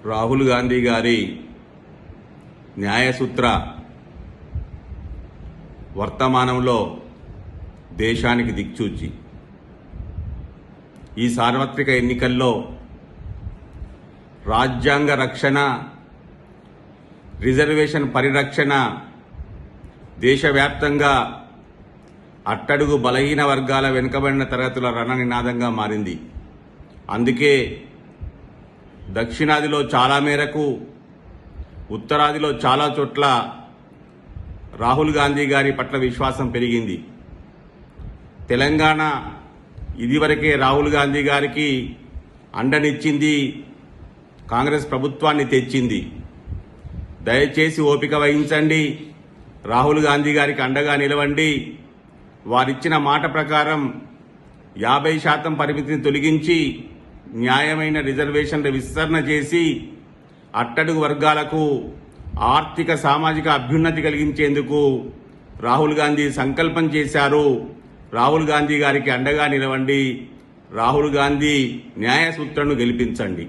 రాహుల్ గాంధీ గారి న్యాయసూత్ర వర్తమానంలో దేశానికి దిక్చూచి ఈ సార్వత్రిక ఎన్నికల్లో రాజ్యాంగ రక్షణ, రిజర్వేషన్ పరిరక్షణ దేశవ్యాప్తంగా అట్టడుగు బలహీన వర్గాల వెనుకబడిన తరగతుల రణనినాదంగా మారింది. అందుకే దక్షిణాదిలో చాలా మేరకు, ఉత్తరాదిలో చాలా చోట్ల రాహుల్ గాంధీ గారి పట్ల విశ్వాసం పెరిగింది. తెలంగాణ ఇదివరకే రాహుల్ గాంధీ గారికి అండనిచ్చింది, కాంగ్రెస్ ప్రభుత్వాన్ని తెచ్చింది. దయచేసి ఓపిక వహించండి, రాహుల్ గాంధీ గారికి అండగా నిలవండి. వారిచ్చిన మాట ప్రకారం 50% పరిమితిని తొలగించి న్యాయమైన రిజర్వేషన్ల విస్తరణ చేసి అట్టడుగు వర్గాలకు ఆర్థిక సామాజిక అభ్యున్నతి కలిగించేందుకు రాహుల్ గాంధీ సంకల్పం చేశారు. రాహుల్ గాంధీ గారికి అండగా నిలవండి, రాహుల్ గాంధీ న్యాయసూత్రను గెలిపించండి.